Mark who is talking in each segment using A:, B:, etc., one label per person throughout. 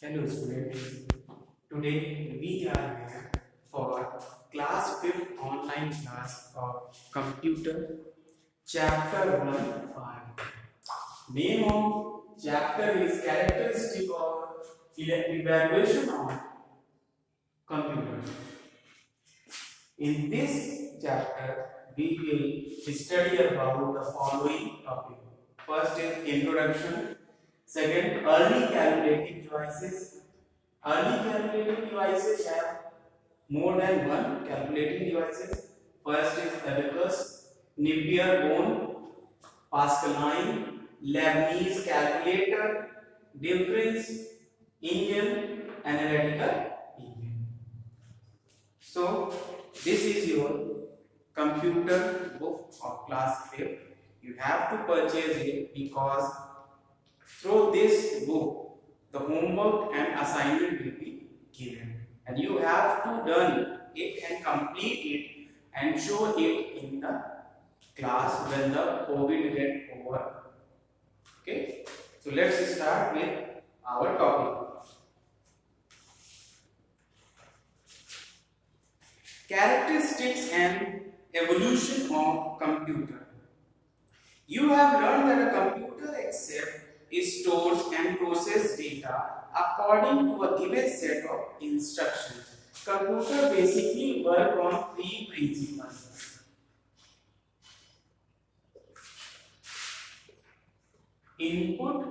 A: Hello students, today we are here for class 5th online class of computer chapter 1 5. Name of chapter is characteristic of evaluation of computer. In this chapter we will study about the following topic. First is introduction, second early calculating devices. Early calculating devices have more than one calculating devices. First is abacus, Napier-Bone, Pascaline, Leibniz calculator, difference engine, analytical engine. So this is your computer book of class 5th. You have to purchase it because through this book the homework and assignment will be given and you have to learn it and complete it and show it in the class when the COVID get over. Okay, so let's start with our topic. Characteristics and evolution of computer. You have learned that a computer accepts, stores and processes data according to a given set of instructions. Computer basically work on three principles. Input,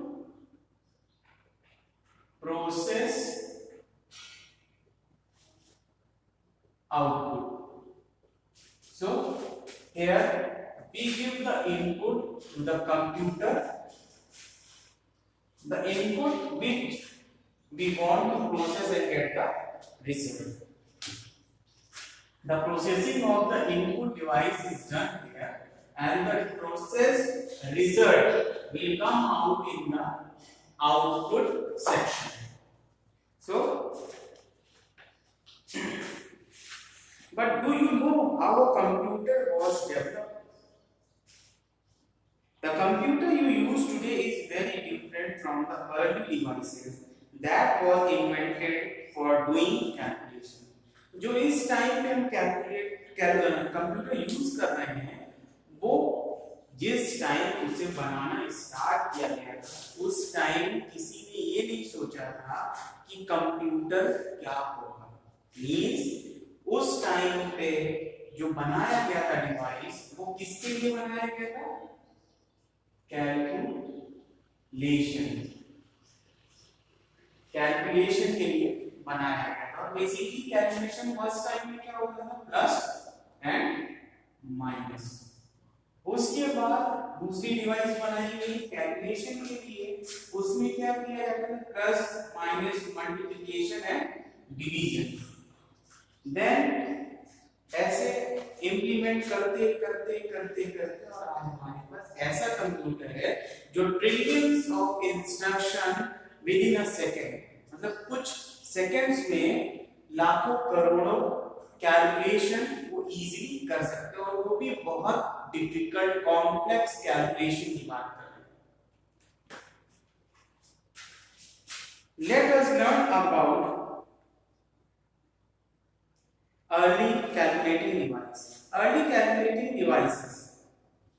A: process, output. So here we give the input to the computer, the input which we want to process and get the result. The processing of the input device is done here and the processed result will come out in the output section. So, but do you know how a computer was developed? The computer you use today is very different from the early devices that was invented for doing calculation. जो इस time पे हम computer use कर रहे हैं वो जिस time उसे बनाना स्टार्ट किया गया था उस टाइम किसी ने ये नहीं सोचा था कि कंप्यूटर क्या होगा। मींस उस टाइम पे जो बनाया गया था डिवाइस वो किसके लिए बनाया गया था? कैलकुलेशन के लिए बनाया गया था। और बेसिकली कैलकुलेशन फर्स्ट टाइम में क्या होता था? Plus and minus. उसके बाद दूसरी डिवाइस बनाई गई कैलकुलेशन के लिए, उसमें क्या किया जाता था? Plus minus, multiplication and division. Then ऐसे इम्प्लीमेंट करते करते करते करते और आज हमारे पास ऐसा कंप्यूटर है जो trillions of instruction with in a second, मतलब कुछ सेकेंड्स में लाखों करोड़ों कैलकुलेशन वो इजीली कर सकते हैं और वो भी बहुत डिफिकल्ट कॉम्प्लेक्स कैलकुलेशन की बात कर रहे हैं। Let us learn about early calculating device. Early calculating devices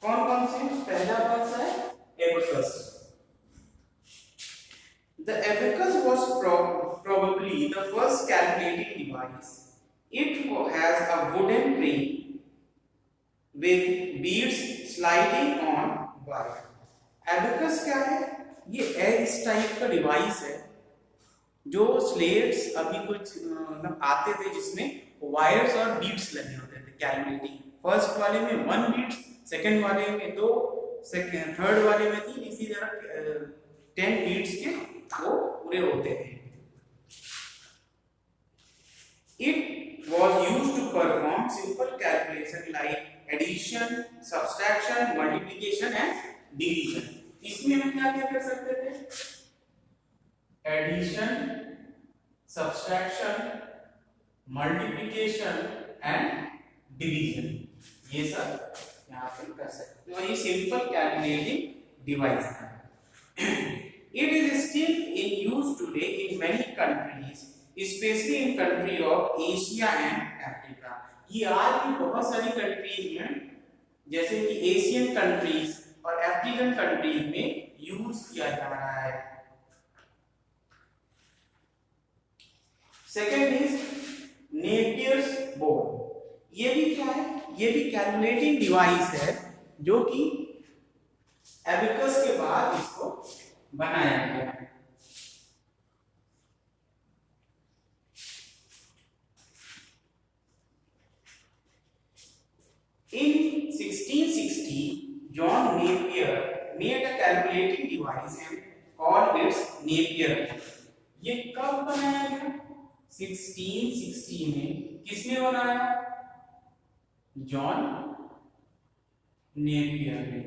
A: कौन कौन से? पहला कौन सा है? Abacus. The abacus was probably the first calculating device. It has a wooden frame with beads sliding on wire. Abacus क्या है? ये इस टाइप का डिवाइस है जो स्लेट्स अभी कुछ मतलब आते थे जिसमें वायर्स और बीड्स लगे होते थे कैलकुलेटिंग। फर्स्ट वाले में 1 बीड्स, सेकंड वाले में 2, थर्ड वाले में 3, इसी तरह 10 बीड्स के वो पूरे होते हैं। It was used to perform simple calculation like addition, subtraction, multiplication and division. इसमें हम क्या क्या कर सकते थे? Addition, subtraction, multiplication and division, ये सब यहाँ पे कर सकते हैं। तो ये सिंपल कैलकुलेटिंग डिवाइस है। It is still in use today today in many countries, especially in country of Asia and Africa. ये आज भी बहुत सारी कंट्रीज में जैसे कि एशियन कंट्रीज और अफ्रीकन कंट्रीज में यूज किया जा रहा है। Second is Napier's board. ये भी क्या है? ये भी कैलकुलेटिंग डिवाइस है जो कि एबिकस के बाद इसको बनाया गया है। In 1660, John Napier made a calculating device and called it Napier. ये कब बनाया गया? 1660 में। किसने बनाया? जॉन नेपियर ने।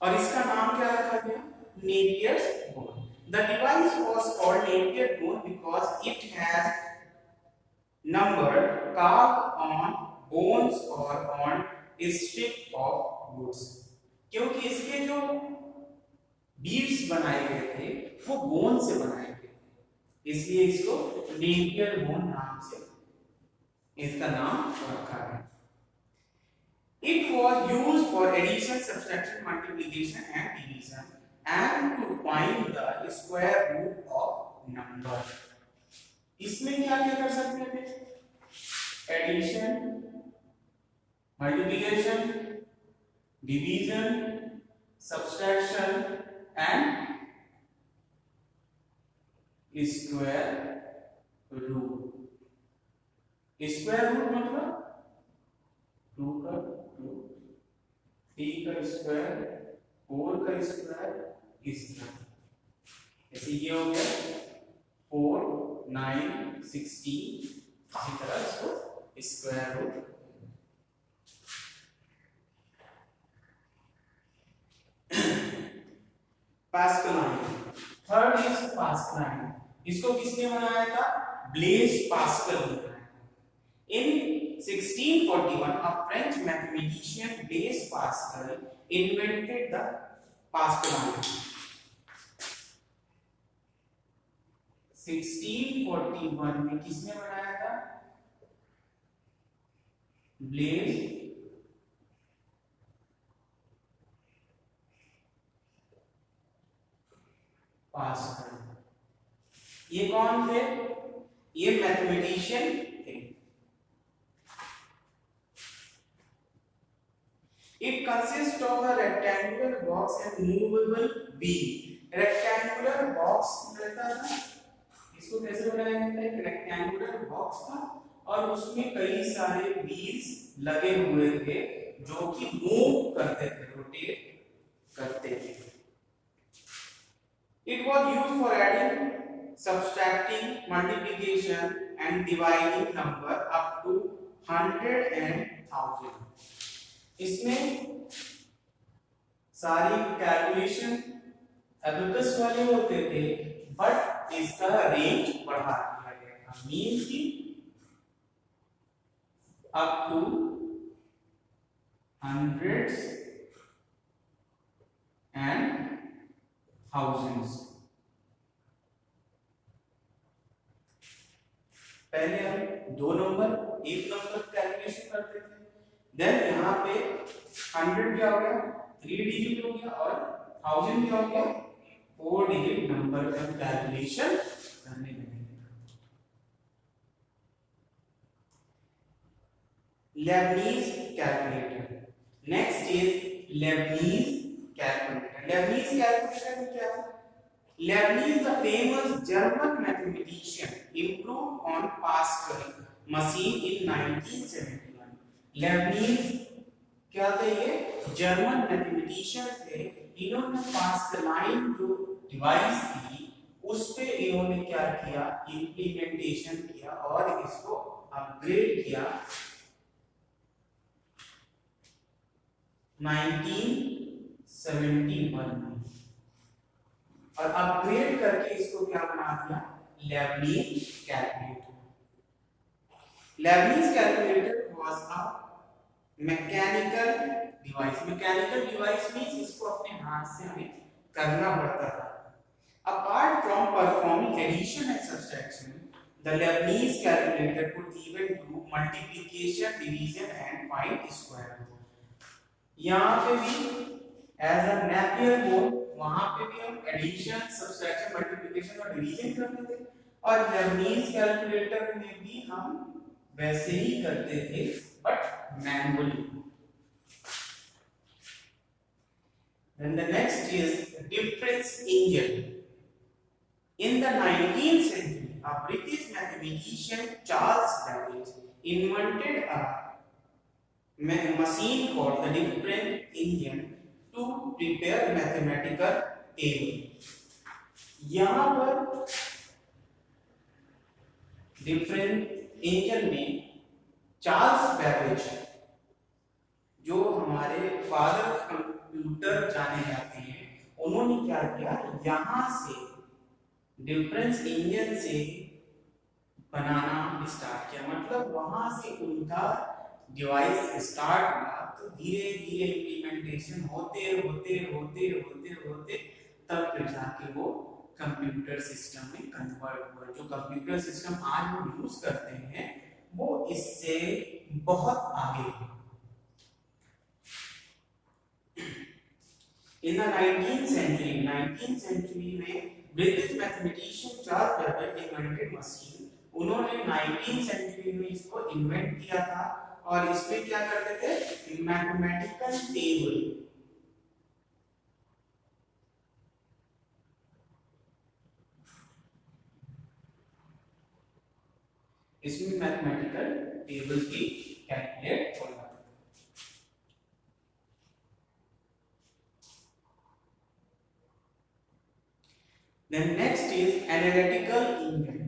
A: और इसका नाम क्या रखा गया? Napier's bone. The device was called Napier bone because it has number carved on bones or on a strip of woods. क्योंकि इसके जो बीड्स बनाए गए थे वो बोन से बनाए गए थे, इसलिए इसको नेपियर बोन नाम से इसका नाम रखा है। It was used for addition, subtraction, multiplication and division and to find the square root of number. इसमें क्या क्या कर सकते थे? Addition, multiplication, division, subtraction and square root. Square root मतलब 2 का 2, 3 का स्क्वायर, 4 का स्क्वायर, इस तरह। जैसे ये हो गया 4, 9, 16, इसी तरह इसको square root. Pascal. Third is Pascal. इसको किसने बनाया था? ब्लेज पास्कल ने बनाया था। इन 1641 a French mathematician Blaise Pascal invented the Pascaline. 1641 में किसने बनाया था? Blaise Pascal. ये कौन थे? ये मैथमेटिशियन थे। It consists of a rectangular box and movable wheel. Rectangular box रहता है, इसको कैसे बनाया जाता है? एक rectangular box था और उसमें कई सारे व्हील्स लगे हुए थे जो कि मूव करते थे, रोटेट करते थे। It was used for adding, subtracting, multiplication and dividing number up to 100 and 1000. इसमें सारी कैलकुलेशन एबेकस वाले होते थे, बट इसका रेंज बढ़ा दिया गया था, मीन की up to hundreds and thousands. पहले हम 2 नंबर 1 नंबर कैलकुलेशन करते थे, देन यहाँ पे 100 क्या हो गया? 3 डिजिट हो गया और 1000 क्या हो गया? 4 डिजिट नंबर का कैलकुलेशन करने लगे। Lebanese calculator. Next is Lebanese calculator. Lebanese calculator में क्या है? Leibniz, the famous German mathematician, improved on Pascal machine in 1971. Leibniz क्या थे? ये जर्मन मैथमेटिशियन थे। इन्होंने पास्कलाइन जो डिवाइस थी उस पे इन्होंने क्या किया? इम्प्लीमेंटेशन किया और इसको अपग्रेड किया 1971 में, और अपग्रेड करके इसको क्या बना दिया? Lebanese calculator. Lebanese calculator was a mechanical device. Mechanical device means इसको अपने हाथ से हमें करना पड़ता था। Apart from performing addition and subtraction, the Lebanese calculator could even do multiplication, division and find square root। यहाँ पे भी एज अ नेपियर बोर्ड, वहां पे भी हम एडिशन, सब्ट्रैक्शन, मल्टीप्लिकेशन और डिवीजन करते थे, और लेबनीज कैलकुलेटर में भी हम वैसे ही करते थे but manually. Then the next is difference engine। In the 19th century, a British mathematician Charles Babbage invented a machine called the difference engine to prepare mathematical table। यहाँ पर difference engine में Charles Babbage, जो हमारे father of computer जाने जाते हैं, उन्होंने क्या किया, यहाँ से डिफरेंस इंजन से बनाना स्टार्ट किया। मतलब वहां से उनका डिवाइस स्टार्ट हुआ, तो धीरे धीरे इम्प्लीमेंटेशन होते होते होते होते होते तब फिर जाके वो कंप्यूटर सिस्टम में कन्वर्ट हुआ। जो कंप्यूटर सिस्टम आज हम यूज करते हैं वो इससे बहुत आगे है। In the 19th century में British mathematician Charles Babbage invented machine. उन्होंने 19th सेंचुरी में इसको इन्वेंट किया था, और इसमें क्या करते थे, मैथमेटिकल टेबल। इसमें मैथमेटिकल टेबल की कैलकुलेट करना। Then next is analytical engine।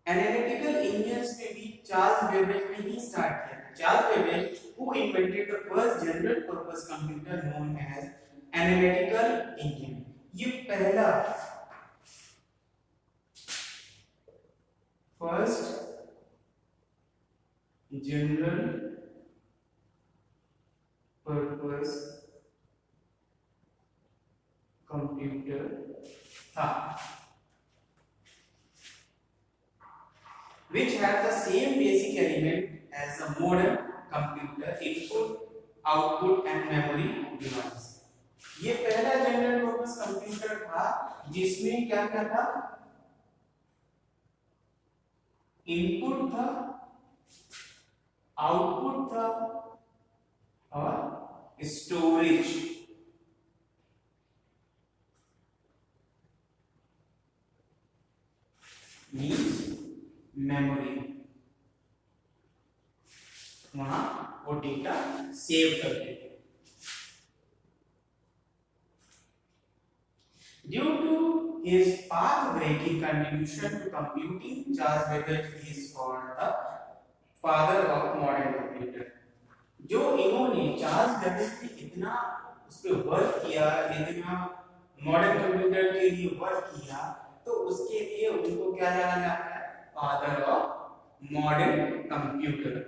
A: Analytical engines में भी चार्ल्स बेबेज ने ही स्टार्ट किया था। Charles Babbage who invented the first general purpose computer known as analytical engine। ये पहला फर्स्ट जनरल पर्पस कंप्यूटर था, which had the same basic element as a modern computer, input, output and memory device। ये पहला general purpose computer था जिसमें क्या क्या था, इनपुट था, आउटपुट था और स्टोरेज। मीन्स मेमोरी, वहां वो डेटा सेव करते थे। Due to his path-breaking contribution to computing, Charles Babbage is called the father of modern computer। जो इन्होंने चार्ल्स बेबेज ने इतना उस पे वर्क किया, इतना मॉडर्न कंप्यूटर के लिए वर्क किया, तो उसके लिए उनको क्या जाना जाता है, father of modern computer.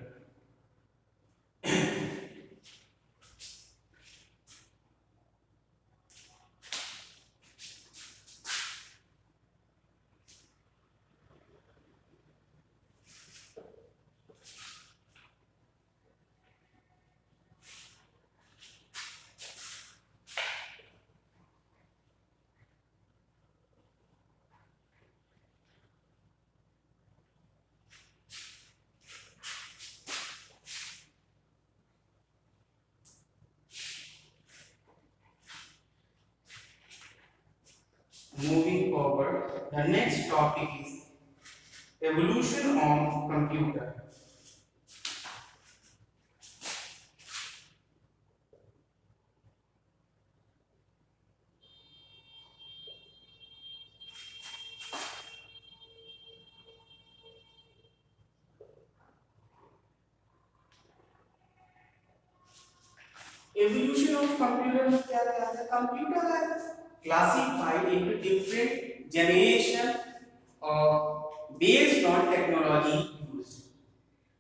A: Moving forward, the next topic is evolution of computer। Evolution of computer में क्या क्या है, कंप्यूटर है classified into different generation of based on technology used।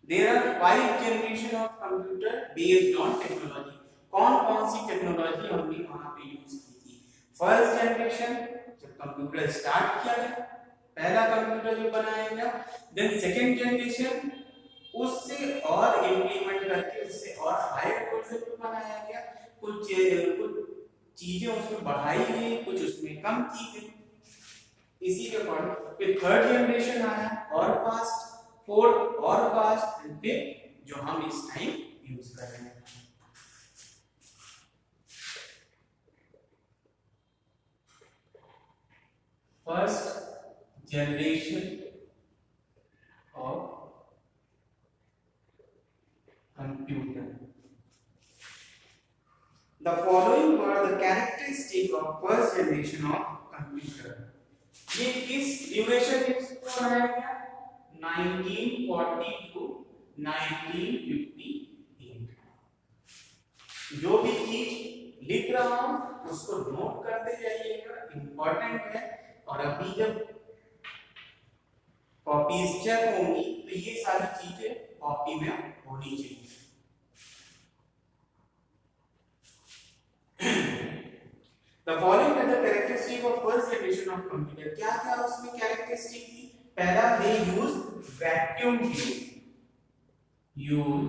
A: There are 5 generation of computer based on technology. कौन कौन सी technology हमने वहां पे यूज की थी? फर्स्ट जनरेशन, जब कंप्यूटर स्टार्ट किया गया, पहला कंप्यूटर जो बनाया गया। देन सेकंड जनरेशन, उससे और इम्प्लीमेंट करके उससे और हायर वर्जन में बनाया गया, कुछ चीजें उसमें बढ़ाई गई, कुछ उसमें कम की गई, इसी के अकॉर्डिंग फिर थर्ड जनरेशन आया और फास्ट, फोर्थ और फास्ट, एंड फिफ्थ जो हम इस टाइम यूज कर रहे हैं। First generation of computer. The following were the characteristics of first generation of computer. ये किस ड्यूरेशन में इसको बनाया गया? 1940 टू 1958। जो भी चीज लिख रहा हूं उसको नोट करते जाइएगा, इंपॉर्टेंट है। और अभी जब कॉपीज चेक होंगी तो ये सारी चीजें कॉपी में होनी चाहिए। The following are the characteristics of first generation of computer. क्या क्या उसमें कैरेक्टरिस्टिक थी? पहला, they used vacuum tube,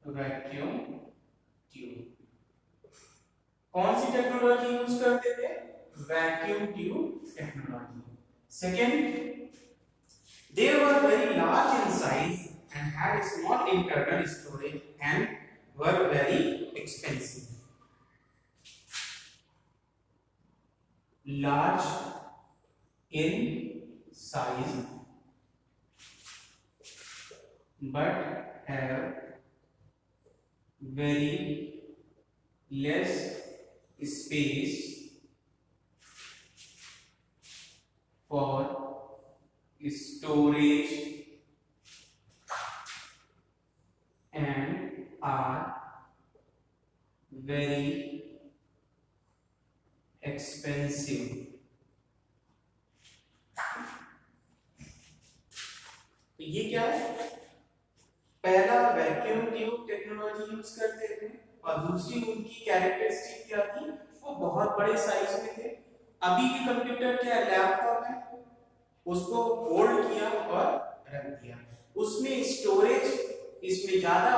A: vacuum tube। कौन सी टेक्नोलॉजी यूज करते थे? Vacuum tube technology. Second, they were very large in size and had a small internal storage and were very expensive। Large in size but have very less space for storage and are very expensive। तो ये क्या है? पहला vacuum tube technology use करते थे और दूसरी उनकी कैरेक्टरिस्टिक क्या थी? वो बहुत बड़े साइज में थे। अभी के कंप्यूटर क्या, लैपटॉप है, उसको फोल्ड किया और रख दिया, उसमें स्टोरेज इसमें ज्यादा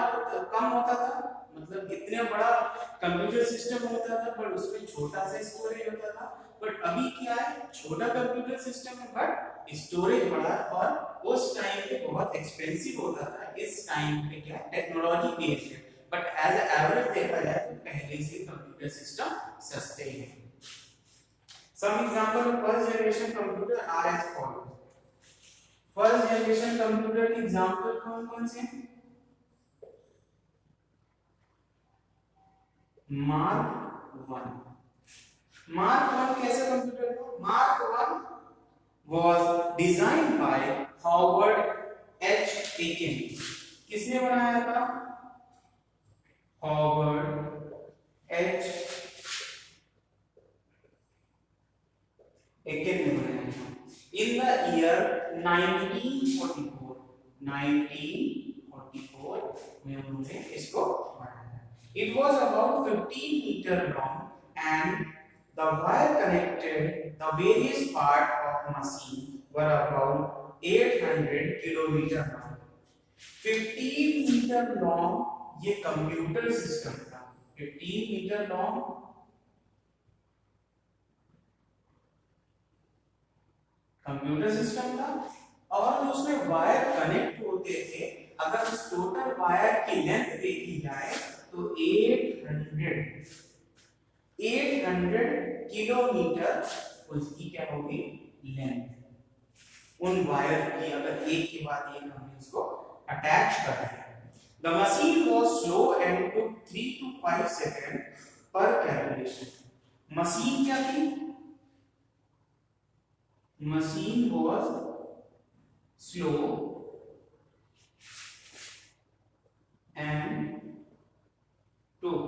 A: कम होता था, मतलब इतना बड़ा कंप्यूटर सिस्टम होता था पर उसमें छोटा सा स्टोरेज होता था। बट अभी क्या है, छोटा कंप्यूटर सिस्टम है बट स्टोरेज बड़ा, और उस टाइम पे बहुत एक्सपेंसिव होता था। इस टाइम पे क्या टेक्नोलॉजी बेस्ड है, बट एज एवरेज देखा जाए तो पहले से कंप्यूटर सिस्टम सस्ते हैं। Some example of first generation computer are as follows. First generation computer के एग्जांपल कौन कौन से हैं? मार्क 1। मार्क 1 कैसा कंप्यूटर था? Mark 1 was designed by Howard H. Aiken। किसने बनाया था? Howard H. Aiken ने बनाया था। In the year 1944 में उन्होंने इसको बनाया। It was about 15 meter long and the wire connected the various parts of machine were about 800 kilometer long। 15 meter long ये कंप्यूटर सिस्टम था। 15 मीटर लॉन्ग कंप्यूटर सिस्टम था, और जो उसमें वायर कनेक्ट होते थे, अगर उस टोटल वायर की लेंथ देखी जाए तो 800 किलोमीटर उसकी क्या होगी? लेंथ। उन वायर की अगर एक के बाद एक हम इसको अटैच कर रहे हैं। The machine was slow and took 3 to 5 second पर कैलकुलेशन। मशीन क्या थी? Machine was slow and took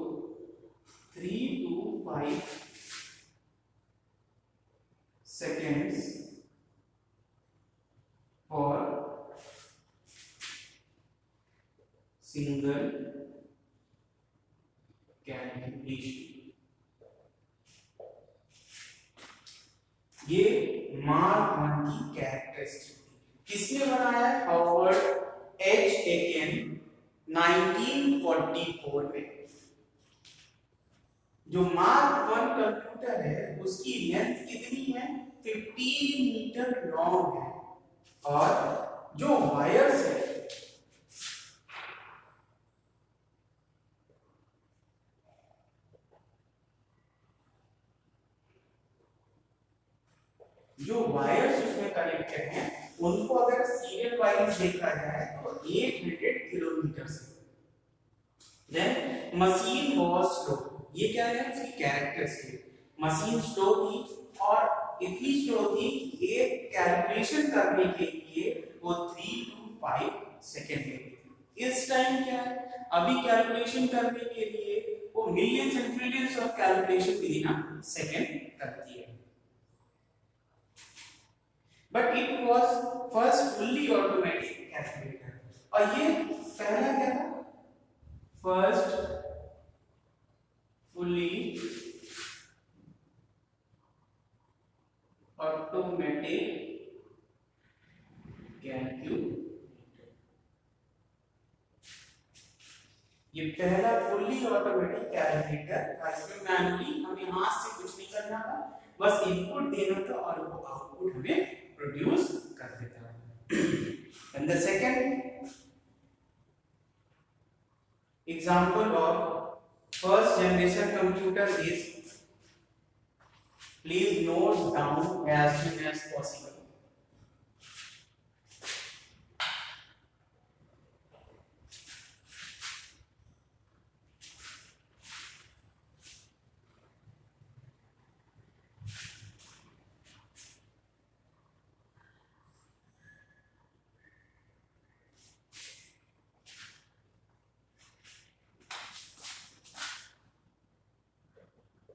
A: 3 to 5 seconds for single calculation. ये मार्क वन की कैरेक्टरिस्टिक किसने बनाया है? हार्वर्ड एच एकेन 1944 में। जो मार्क वन कंप्यूटर है उसकी लेंथ कितनी है? 15 मीटर लॉन्ग है और जो वायर्स है उसमें कनेक्टेड हैं उनको अगर सीरियल वाइज देखा जाए तो 800 किलोमीटर से। Then machine was slow. ये क्या है? इसकी कैरेक्टरिस्टिक। मशीन स्लो थी और इतनी स्लो थी कि एक कैलकुलेशन करने के लिए वो 3 to 5 सेकंड लेती थी। इस टाइम क्या है? अभी कैलकुलेशन करने के लिए वो millions and trillions of calculation with in second करती है। But it was first fully automatic calculator. और ये पहला क्या था? First fully automatic calculator। ये पहला फुल्ली ऑटोमेटिक कैलकुलेटर था। इसमें मैनुअली हमें हाथ से कुछ नहीं करना था, बस इनपुट देना था और वो आउटपुट हमें प्रोड्यूस कर देता है। And the second example of first generation computer is, please note down as soon as possible.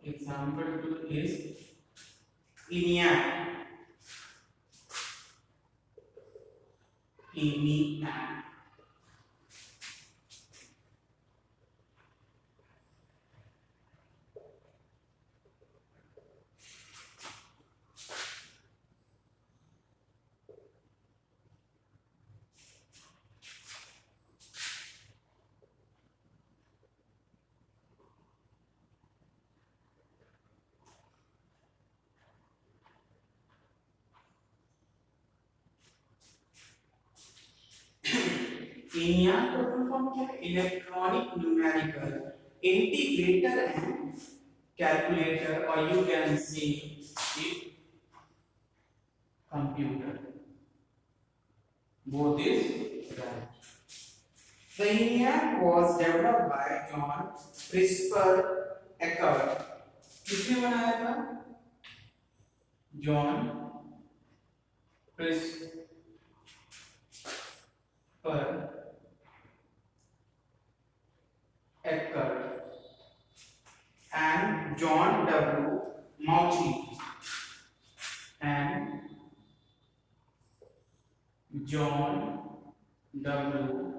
A: Example 2 is ENIAC. ENIAC. ENIAC का फुल फॉर्म क्या है? Electronic numerical integrator and calculator, और you can see it computer. Both is right. The ENIAC was developed by John CRISPR Eckert. किसने बनाया था? John Presper Eckert and John W. Mauchly and John W.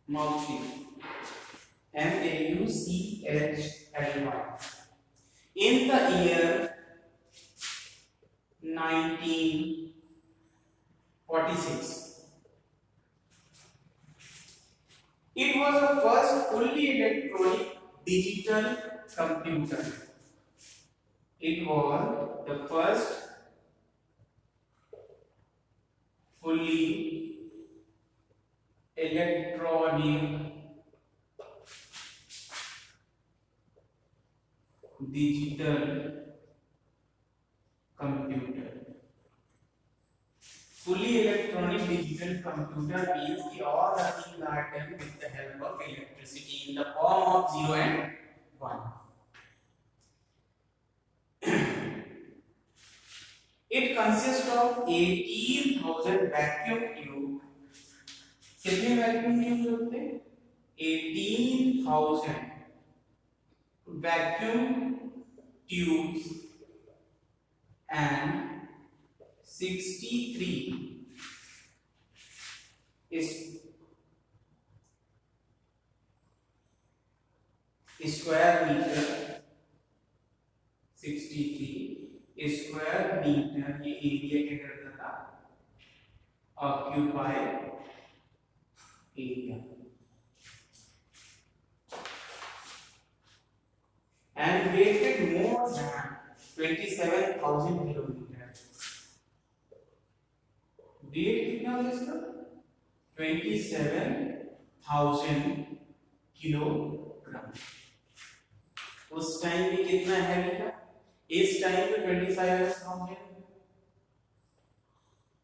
A: Mauchly, Mauchly, in the year 1946. It was the first fully electronic digital computer. It was the first fully electronic digital computer. Fully electronic digital computer means कि all the things are done with the help of electricity in the form of 0 and 1. It consists of 18,000 vacuum tube. कितने vacuum tubes होते हैं? 18,000 vacuum tubes and 63 is square meter, 63 square metre ये area क्या करता था, occupy area, and weighted more than 27,000 kilometre. Weight कितना है इसका, 27,000 किलोग्राम। उस टाइम पे कितना हैवी था, इस टाइम पे 25,000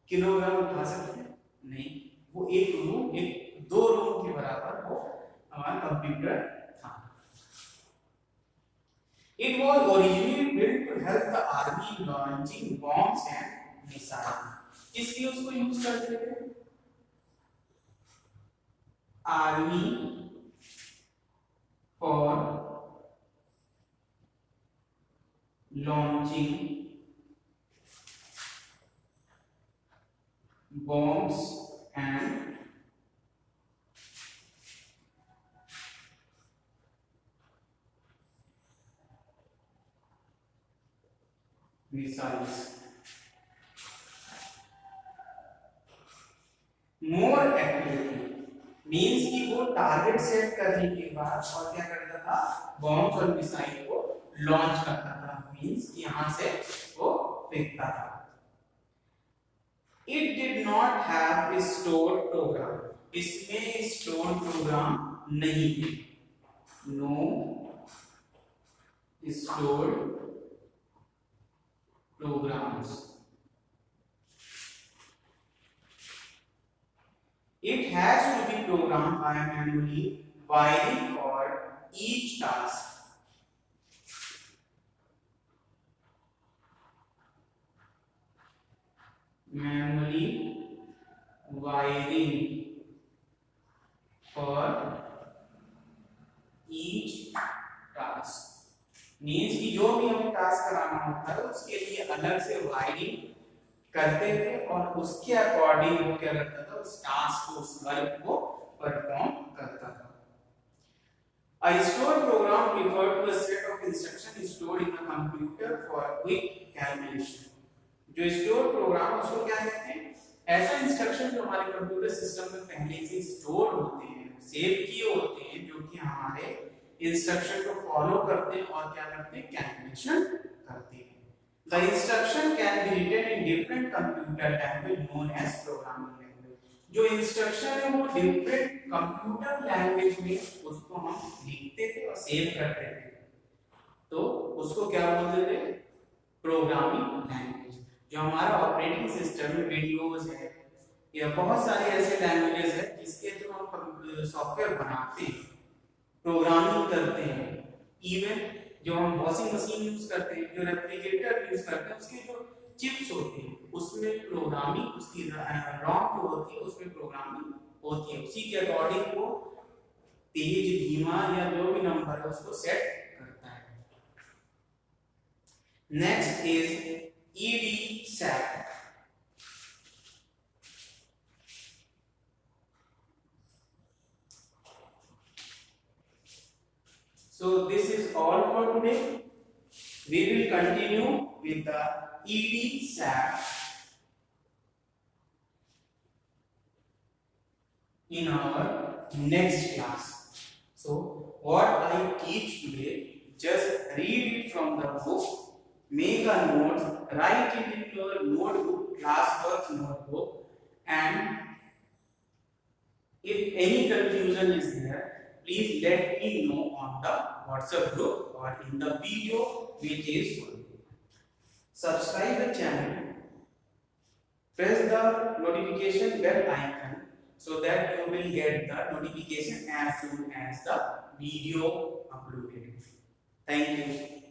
A: किलोग्राम उठा सकते हैं नहीं, वो एक रूम, एक दो रूम के बराबर वो हमारा कंप्यूटर था। It was originally built to help the army launching bombs and missiles। इसलिए उसको यूज करते थे army for launching bombs and missiles। more accurately means कि वो टारगेट सेट करने के बाद और क्या करता था, बॉम्ब्स और मिसाइल को लॉन्च करता था, मींस कि यहां से वो फेंकता था। It did not have a stored program, इसमें stored program नहीं है, no stored programs। It has to be programmed by manually wiring for each task। manually wiring for each task means कि जो भी हमें टास्क कराना होता है उसके लिए अलग से वायरिंग करते थे और उसके अकॉर्डिंग वो क्या करता था, उस टास्क को, उस वर्क को परफॉर्म करता था। A stored program refers to a set of instructions stored in a computer for quick calculation। जो स्टोर प्रोग्राम उसको क्या कहते हैं, ऐसा इंस्ट्रक्शन जो हमारे कंप्यूटर सिस्टम में पहले से स्टोर होते हैं, सेव किए होते हैं, जो कि हमारे इंस्ट्रक्शन को फॉलो करते हैं और क्या करते हैं, कैलकुलेशन करते हैं। The instruction can be written in different computer language known as programming language। जो इंस्ट्रक्शन है वो डिफरेंट कंप्यूटर लैंग्वेज में उसको हम लिखते थे और सेव करते थे, तो उसको क्या बोलते थे, प्रोग्रामिंग लैंग्वेज। जो हमारा ऑपरेटिंग सिस्टम में विंडोज है या बहुत सारे ऐसे लैंग्वेजेस है जिसके थ्रू हम सॉफ्टवेयर बनाते हैं, प्रोग्रामिंग करते हैं। इवन जो हम वॉशिंग मशीन यूज करते हैं, जो रेफ्रिजरेटर यूज करते हैं, उसके जो चिप्स होते हैं उसमें प्रोग्रामिंग, उसकी रॉम जो होती है उसमें प्रोग्रामिंग होती है, उसी के अकॉर्डिंग वो तेज धीमा या जो भी नंबर है उसको सेट करता है। Next is EDSAT। So this is all for today. We will continue with the EDSAT in our next class. So what I teach today, just read it from the book, make a note, write it in your notebook, classwork notebook, and if any confusion is there, please let me know on the WhatsApp group or in the video which is subscribe the channel, press the notification bell icon so that you will get the notification as soon as the video uploaded। Thank you।